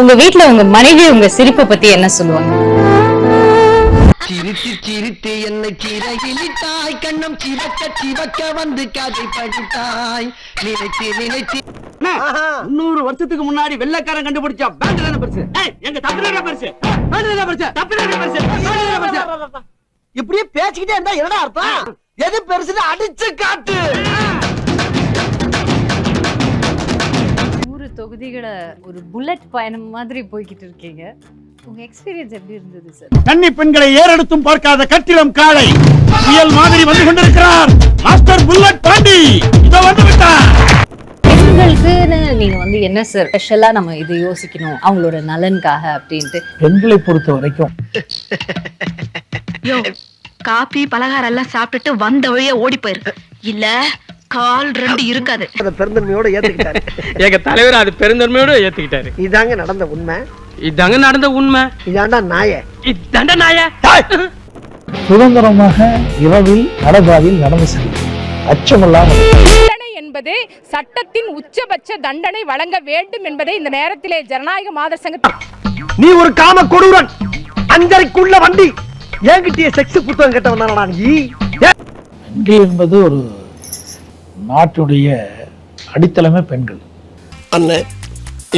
உங்க வீட்ல உங்க மனைவி உங்க சிரிப்பை பத்தி என்ன சொல்லுவாங்க? சிரித்து சிரித்து என்னை சிறகிலிட்டாய், கண்ணம் சிவக்க சிவக்க வந்து கதை படித்தாய், நினைத்து நினைத்து 100 வருஷத்துக்கு முன்னாடி வெள்ளைக்காரன் கண்டுபிடிச்சா பேண்ட் தான பெருசு. எங்க தப்பில பெருசு, பேண்ட் தான பெருசு, தப்பில பெருசு, பெருசு. இப்படியே பேசிக்கிட்டே இருந்தா என்னடா அர்த்தம்? எது பெருசுன்னு அடிச்சு காட்டு. தொகுதிகளை ஒரு புல்லட் பயணம் மாதிரி போய்கிட்டு இருக்கீங்க. உங்க எக்ஸ்பீரியன்ஸ் எப்படி இருந்தது சார்? கன்னி பெண்களை ஏறெடுத்தும் பார்க்காத கட்டிடம் காளை புயல் மாதிரி வந்து கொண்டிருக்கிறார் மாஸ்டர் புல்லட் பாண்டி. இதோ வந்து விட்டார். பெண்களுக்குன்னு நீங்க வந்து என்ன சார் ஸ்பெஷலா நம்ம இதை யோசிக்கணும் அவங்களோட நலனுக்காக அப்படின்ட்டு? பெண்களை பொறுத்த வரைக்கும் காபி பலகாரம் எல்லாம் சாப்பிட்டுட்டு வந்த வழியே ஓடி போயிருக்கு. இல்ல கால் 2 இருக்காது. பெருந்தன்மையோட ஏத்துக்கிட்டாரு எங்க தலைவர். அது பெருந்தன்மையோட ஏத்துக்கிட்டாரு. இதாங்க நடந்த உண்மை. இதாங்க நடந்த உண்மை. இதாண்டா நாய. இதாண்டா நாய. சுதந்திரமாக இரவில் நடைபாதையில் நடந்து செல்லும் அச்சமில்லாமல் தண்டனை என்பது சட்டத்தின் உச்சபட்ச தண்டனை வழங்க வேண்டும் என்பதை இந்த நேரத்திலே ஜனநாயக மாதர் சங்கத்தில் நீ ஒரு காம கொடூரன், அஞ்சரைக்குள்ள வண்டி, என்கிட்டயே செக்ஸ் புத்தகம் கேட்டவன் தான் நீ. பெண்கள் என்பது ஒரு நாட்டுடைய அடித்தளமே பெண்கள். அண்ணன்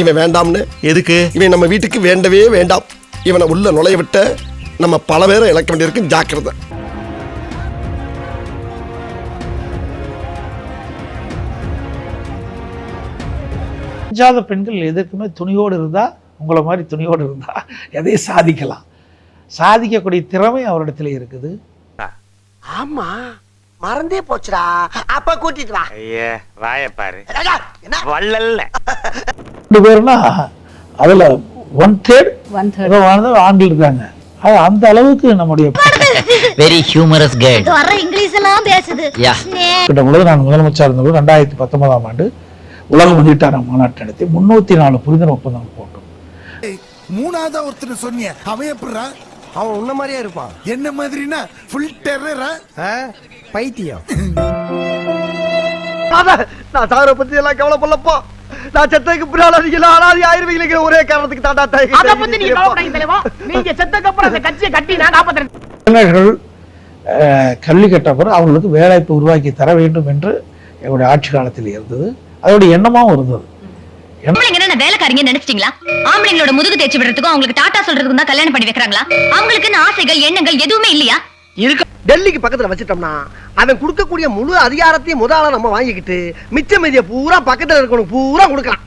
இவன் வேண்டாம்னு. எதுக்கு? இவன் நம்ம வீட்டுக்கு வேண்டவே வேண்டாம். இவனை உள்ள நுழைய விட்ட நம்ம பல பேரை இழக்க வேண்டியிருக்கு. ஜாக்கிரதை. அஞ்சாத பெண்கள் எதற்குமே துணியோடு இருந்தா, உங்களை மாதிரி துணியோடு இருந்தா எதையும் சாதிக்கலாம். சாதிக்கக்கூடிய திறமை அவரிடத்துல இருக்குது. ஆமா மறந்தே போச்சுடா. அப்ப கூட்டிட்டு வா. ஐயே வாய பாரு. என்ன வள்ளல்ல 2 பேர்னா அதுல 1/3 ஆண்கள் இருக்காங்க. அந்த அளவுக்கு நம்முடைய வெரி ஹியூமரஸ் கேர்ள் வர இங்கிலீஷ் எல்லாம் பேசுது. கிட்ட பொழுது நான் முதலமைச்சர் இருந்தபோது 2019ஆம் ஆண்டு உலக முதலீட்டாளர் மாநாட்டு நடத்தி 304 புரிந்துணர்வு ஒப்பந்தங்கள் போட்டோம். 3ஆவதா ஒருத்தர் சொன்னிய அவன் எப்படா? அவன் உன்ன மாதிரியே இருப்பான். என்ன மாதிரினா ஃபுல் டெரரா? பைத்தியம். நான் சாகர பத்தி எல்லாம் கவலைப்படலப்பா. நான் செத்ததுக்கு பின்னால அனாதி ஆயிருவீங்க ஒரே காரணத்துக்கு தாண்டா. அத பத்தி நீங்க கவலைப்படாதீங்க தலைவா. நீங்க செத்ததுக்கு அப்புறம் அந்த கட்சியை கட்டி நான் காப்பாத்துறேன். இளைஞர்கள் கல்வி கற்ற பிறகு அவர்களுக்கு வேலைவாய்ப்பு உருவாக்கி தர வேண்டும் என்று எங்களுடைய ஆட்சி காலத்தில் இருந்தது. அதோட எண்ணமாவும் இருந்தது. என்ன வேலைக்காரங்க நினைச்சிட்டீங்களா? ஆம்பளைங்களோட முதுகு தேய்ச்சி விடுறதுக்கும் அவங்களுக்கு டாட்டா சொல்றதுக்கும் தான் கல்யாணம் பண்ணி வைக்கிறாங்களா? அவங்களுக்கு ஆசைகள் எண்ணங்கள் எதுவுமே இல்லையா? இருக்கு. டெல்லிக்கு பக்கத்துல வச்சிட்டோம்னா அவன் கொடுக்கக்கூடிய முழு அதிகாரத்தையும் முதல்ல நம்ம வாங்கிக்கிட்டு மிச்ச மீதியை பூரா பக்கத்துல இருக்கணும் பூரா கொடுக்கலாம்.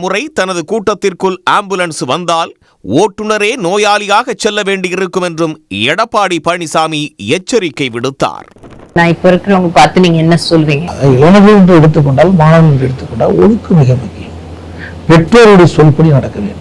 முறை தனது கூட்டத்திற்குள் ஆம்புலன்ஸ் வந்தால் ஓட்டுநரே நோயாளியாக செல்ல வேண்டியிருக்கும் என்றும் எடப்பாடி பழனிசாமி எச்சரிக்கை விடுத்தார். நான் இப்ப இருக்கிறவங்க பார்த்து நீங்க என்ன சொல்வீங்க? இளைஞர்கள் என்று எடுத்துக்கொண்டால், மாணவர்கள் என்று எடுத்துக்கொண்டால் ஒழுக்கம் மிக முக்கியம். பெற்றோருடைய சொல்படி நடக்க வேண்டும்.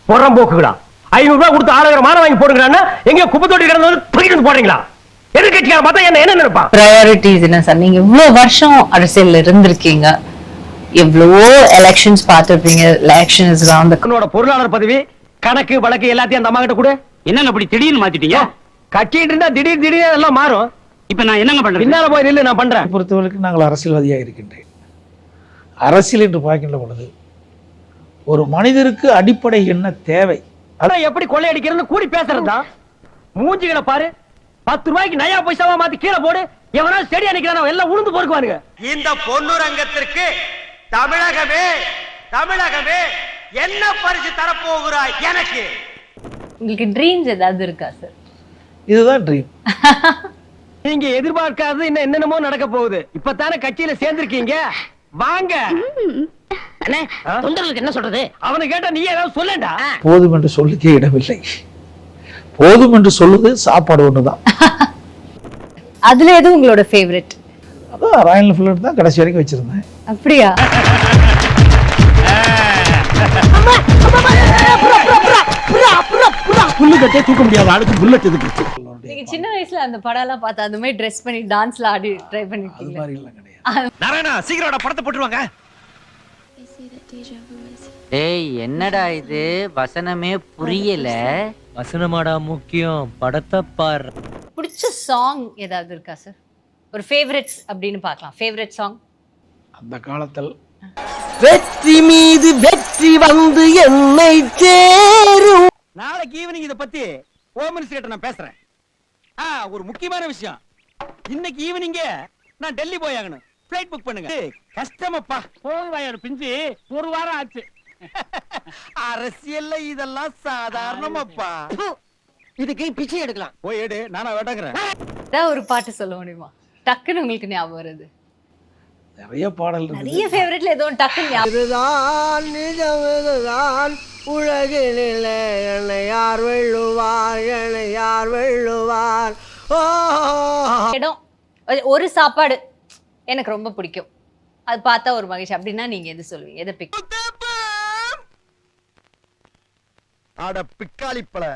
புறம்போக்குகளா 500 ரூபாய் கொடுத்து 1000 மானம் வாங்கி போடுங்கறான்னா எங்க குப்பை தொட்டி கிடந்து தூக்கிட்டு போடுறீங்களா? எதிர்க்கட்சியார பார்த்தா என்ன நினைப்பா? பிரையாரிட்டிஸ் என்ன சார்? நீங்க இவ்வளவு வருஷம் அரசியல்ல இருந்திருக்கீங்க, எவ்வளவோ எலெக்ஷன்ஸ் பார்த்திருப்பீங்க. எலெக்ஷன் இஸ் ரவுண்ட் தி உன்னோட பொருளாளர் பதவி, கணக்கு வழக்கு எல்லாத்தையும் அந்த அம்மா கிட்ட கொடு. என்னங்க அப்படி திடீர்னு மாத்திட்டீங்க? கட்சிட்டு இருந்தா திடீர் எல்லாம் மாறும். இப்ப நான் என்னங்க பண்றேன்? பின்னால போய் நில்லு, நான் பண்றேன். பொறுத்தவரைக்கும் நாங்கள் அரசியல்வாதியாக இருக்கின்றேன். அரசியல் என்று பார்க்கின்ற பொழுது ஒரு மனிதருக்கு அடிப்படை என்ன தேவை? அதான் எப்படி கொள்ளையடிக்கிறது கூடி பேசுறதா? மூஞ்சிகளை பாரு. 10 ரூபாய்க்கு நயா பைசாவா மாத்தி கீழே போடு. எவனா செடியா நிக்கிறானோ எல்லாம் உளுந்து பொறுக்குவானுங்க. இந்த பொன்னு ரங்கத்திற்கு தமிழகமே என்ன பரிசு தரப்போகிறாய்? எனக்கு உங்களுக்கு ட்ரீம்ஸ் ஏதாவது இருக்கா சார்? இதுதான் ட்ரீம். நீங்க எதிர்பார்க்காதது இன்னும் என்னென்னமோ நடக்க போகுது. இப்பதானே கட்சியில சேர்ந்திருக்கீங்க. வாங்க அண்ணே, தொண்டர்களுக்கு என்ன சொல்றது? அவனை கேட்டா நீ ஏதாவது சொல்லண்டா. போதும் என்று சொல்லிக்கே இடமில்லை. போதும் என்று சொல்லுது சாப்பாடு ஒண்ணுதான். அதுல எது உங்களோட ஃபேவரட்? அதான் ராயல் என்ஃபீல்டு தான் கடைசி வரைக்கும் வச்சிருந்தேன். அப்படியா? புல்லட்டே தூக்க முடியாத ஆளுக்கு புல்லட் எதுக்கு? நீங்க சின்ன வயசுல அந்த படம் எல்லாம் பார்த்து அந்த மாதிரி ட்ரெஸ் பண்ணி டான்ஸ்ல ஆடி ட்ரை அது பண்ணிருக்கீங்க? மாதிரி எல்லாம் கிடையாது. நாராயணா சீக்கிரம் படத்தை போட்டுருவாங்க. டேய் என்னடா இது வசனமே புரியல. வசனமாடா முக்கியம், படத்தை பார். பிடிச்ச சாங் ஏதாவது இருக்கா சார்? ஒரு ஃபேவரட்ஸ் அப்படின்னு பார்க்கலாம். ஃபேவரட் சாங் அந்த காலத்தில் வெற்றி மீது வெற்றி வந்து என்னை சேரும். நாளைக்கு ஈவினிங் இத பத்தி ஹோம் மினிஸ்டர் கிட்ட நான் பேசுறேன். ஒரு முக்கியமான விஷயம். இன்னைக்கு ஈவினிங்கே நான் டெல்லி போய் ஆகணும். ஃளைட் புக் பண்ணுங்க. கஷ்டமப்பா. போய் வாயாரு பிஞ்சி ஒரு வாரம் ஆச்சு. அரசியல்ல இதெல்லாம் சாதாரணமாப்பா. இதுக்கு பிச்சை எடுக்கலாம். போய் எடு, நானா வேட்டக்கிறேன். ஏதாவது ஒரு பாட்டு சொல்ல முடியுமா? டக்குன்னு உங்களுக்கு ஞாபகம் வருது? நிறைய பாடல் இருக்கு. நிறைய ஃபேவரட்ல ஏதோ ஒன்று டக்குன்னு ஞாபகம். இதுதான் நிஜம், இதுதான் உலகினிலே என்னை யார் வெல்லுவார், என்னை யார் வெல்லுவார். இடம் ஒரு சாப்பாடு எனக்கு ரொம்ப பிடிக்கும், அது பார்த்தா ஒரு மகிழ்ச்சி அப்படின்னா நீங்க எது சொல்லுவீங்க? எதை பிக்? அட பிக்காளிப்பல,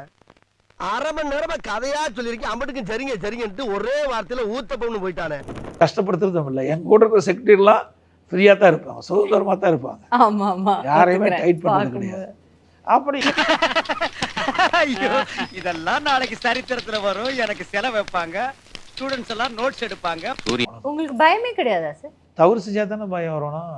அரை மணி நேரமா கதையா சொல்லிருக்கேன். அம்பட்டுக்கும் சரிங்க சரிங்கன்ட்டு ஒரே வார்த்தையில ஊத்தப்பம்னு போயிட்டானே. கஷ்டப்படுத்துறதும் இல்லை. என் கூட இருக்கிற செக்ரட்டரிலாம் ஃப்ரீயாக தான் இருப்பாங்க, சுதந்திரமாக தான் இருப்பாங்க. ஆமா ஆமா, யாரையுமே டைட் பண்ணது கிடையாது. அப்படி ஐயோ, இதெல்லாம் நாளைக்கு சரித்திரத்துல வரும். எனக்கு செலவு வைப்பாங்க, ஸ்டூடெண்ட்ஸ் எல்லாம் நோட்ஸ் எடுப்பாங்க. உங்களுக்கு பயமே கிடையாதா சார்? தவறு செஞ்சால் தானே பயம் வரணும்.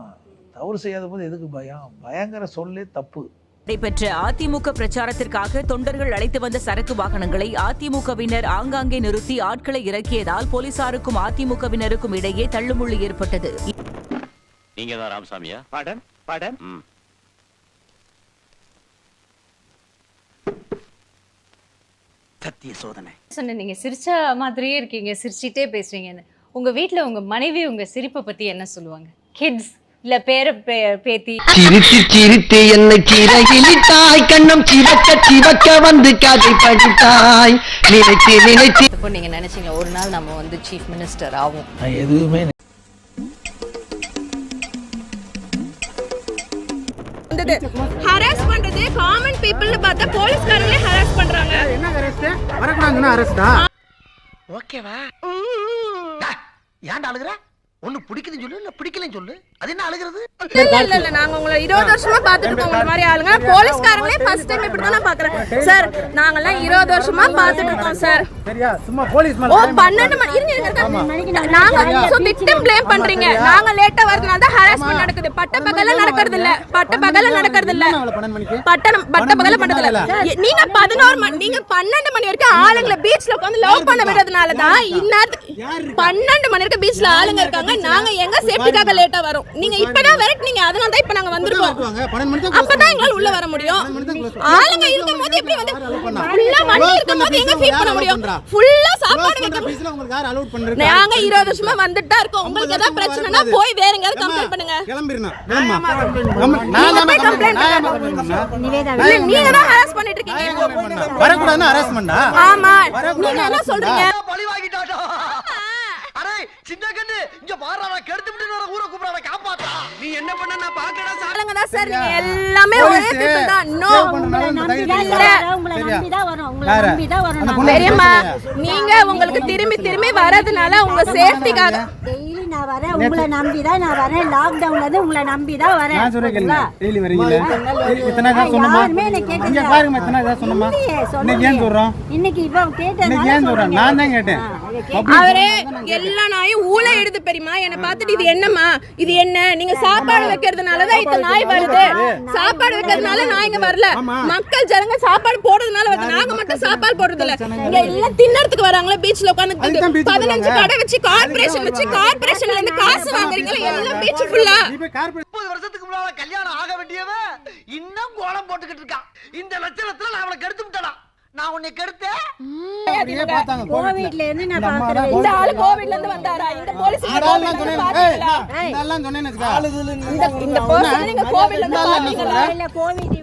தவறு செய்யாத போது எதுக்கு பயம்? பயங்கர சொல்லே தப்பு. நடைபெற்ற அதிமுக பிரச்சாரத்திற்காக தொண்டர்கள் அழைத்து வந்த சரக்கு வாகனங்களை அதிமுகவினர் ஆங்காங்கே நிறுத்தி ஆட்களை இறக்கியதால் போலீசாருக்கும் அதிமுகவினருக்கும் இடையே தள்ளுமுள்ளு ஏற்பட்டது. நீங்க தான் ராமசாமியா? Biden Biden. சத்திய சோதனை. சொன்ன நீங்க சிரிச்ச மாதிரியே இருக்கீங்க, சிரிச்சிட்டே பேசுறீங்கன்னு. உங்க வீட்ல உங்க மனைவி உங்க சிரிப்பை பத்தி என்ன சொல்லுவாங்க? கிட்ஸ் இல்ல பேர பேத்தி? சிரித்து சிரித்து என்னை சிறகிலிட்டாய், கண்ணம் சிவக்க சிவக்க வந்து கதை படித்தாய், நினைத்து நினைத்து. இப்போ நீங்க நினைச்சீங்க ஒரு நாள் நம்ம வந்து சீஃப் மினிஸ்டர் ஆகும்? நான் எதுவுமே ஹராஸ் பண்றது காமன் பீப்பிள்னு பார்த்தா போலீஸ்காரங்களே ஹராஸ் பண்றாங்க. என்ன அரெஸ்ட்? வரக்கூடாதுன்னா அரெஸ்டா? ஓகேவா? ஏன்டா அழுகுற? ஒண்ணு பிடிக்குதுன்னு சொல்லு, இல்ல பிடிக்கலன்னு சொல்லு. அது என்ன அழுகுறது? இல்ல நாங்க உங்களை 20 வருஷமா பாத்துட்டு இருக்கோம். உங்க மாதிரி ஆளுங்க போலீஸ்காரங்களே ஃபர்ஸ்ட் டைம் இப்படி தான் பாக்குறேன் சார். நாங்கலாம் 20 வருஷமா பாத்துட்டு இருக்கோம் சார். சரியா? சும்மா போலீஸ் மேல 12 மணி இருங்க. நாங்க சோ விக்டிம் ப்ளேம் பண்றீங்க. நாங்க லேட்டா வரதுனால தான் ஹராஸ்மென்ட் நடக்குது. பட்ட பகல்ல நடக்கிறது இல்ல. பட்ட பகல்ல நடக்கிறது இல்ல. பட்ட பகல்ல பண்றது இல்ல. நீங்க 11 மணி, நீங்க 12 மணி வரைக்கும் ஆளுங்களை பீச்ல உட்கார்ந்து லவ் பண்ண விடுறதுனால தான் இன்னத்துக்கு 12 மணி வரைக்கும் பீச்ல ஆளுங்க இருக்காங்க. நாங்க எங்க சேஃப்டிக்காக லேட்டா வரோம். நீங்க இப்பதான் விரட்டுனீங்க, அதனால தான் இப்ப நாங்க வந்திருக்கோம். அப்பதான் எங்களால உள்ள வர முடியும். ஆளுங்க இருக்கும்போது எப்படி வந்து ஃபுல்லா வண்டி இருக்கும்போது எங்க ஃபீல் பண்ண முடியும்? ஃபுல்லா சாப்பாடு வைக்க பீச்ல உங்களுக்கு யார் அலோட் பண்றீங்க? நாங்க 20 வருஷமா வந்துட்டு தான் இருக்கோம். உங்களுக்கு ஏதாவது பிரச்சனைனா போய் வேற எங்கயாவது கம்ப்ளைன்ட் பண்ணுங்க. கிளம்பிரணும். நான் கம்ப்ளைன்ட் பண்ணேன். நீங்க தான் ஹராஸ் பண்ணிட்டு இருக்கீங்க. வரக்கூடாதுன்னா ஹராஸ்மெண்டா? ஆமா, நீங்க என்ன சொல்றீங்க? பழி வாங்கிட்டாடா. அரே சின்ன கண்ணு, இங்க பாறா, நான் கெடுத்து விட்டு நான் ஊரை கூப்பிடுறா, காப்பாத்தா. நீ என்ன பண்ண நான் பாக்கடா சார். ஆளுங்க தான் சார், நீங்க எல்லாமே ஒரே பீப்பிள் தான். நோ, உங்களை நம்பி தான் வரோம். பெரியம்மா, நீங்க உங்களுக்கு திரும்பி திரும்பி வரதுனால உங்க சேஃப்டிக்காக டெய்லி நான் வரேன். உங்களை நம்பி தான் நான் வரேன். லாக்டவுன்ல இருந்து உங்களை நம்பி தான் வரேன். நான் சொல்றேன், டெய்லி வரீங்களே. இத்தனை தான் சொன்னமா? இங்க பாருங்க, இத்தனை தான் சொன்னமா? இன்னைக்கு ஏன் சொல்றோம்? இன்னைக்கு இப்ப கேட்டேன். இன்னைக்கு ஏன் சொல்றேன்? நான் தான் கேட்டேன். அவரே எல்லா நாயும் ஊளை எடுத்து பெரியமா என்ன பார்த்துட்டு இது என்னம்மா, இது என்ன? நீங்க சாப்பாடு வைக்கிறதுனால தான் இந்த நாய் வருது. சாப்பாடு வைக்கிறதுனால நாய்ங்க வரல. மக்கள் ஜனங்க சாப்பாடு போடுறதுனால வந்து நாங்க மட்டும் சாப்பாடு போடுறது இல்ல. இங்க எல்லாம் தின்னறதுக்கு வராங்களே பீச்ல உட்கார்ந்து 15 கடை வச்சு கார்ப்பரேஷன் வச்சு கார்ப்பரேஷன்ல இருந்து காசு வாங்குறீங்க. எல்லாம் பீச் ஃபுல்லா 30 வருஷத்துக்கு முன்னால கல்யாணம் ஆக வேண்டியவ இன்னும் கோலம் போட்டுக்கிட்டு இருக்கான். இந்த லட்சணத்துல நான் அவளை கெடுத்து விட்டடா. நான் உன்னை கெடுத்தேன். கோவிட்ல இருந்து நான் பாக்குறேன். இந்த ஆளு கோவிட்ல இருந்து வந்தாரா? இந்த போலீஸ் அதெல்லாம் சொன்னேன். இதெல்லாம் சொன்னேன்னு இந்த பர்சன் நீங்க கோவிட்ல இருந்து பாத்தீங்களா? இல்ல கோவிட்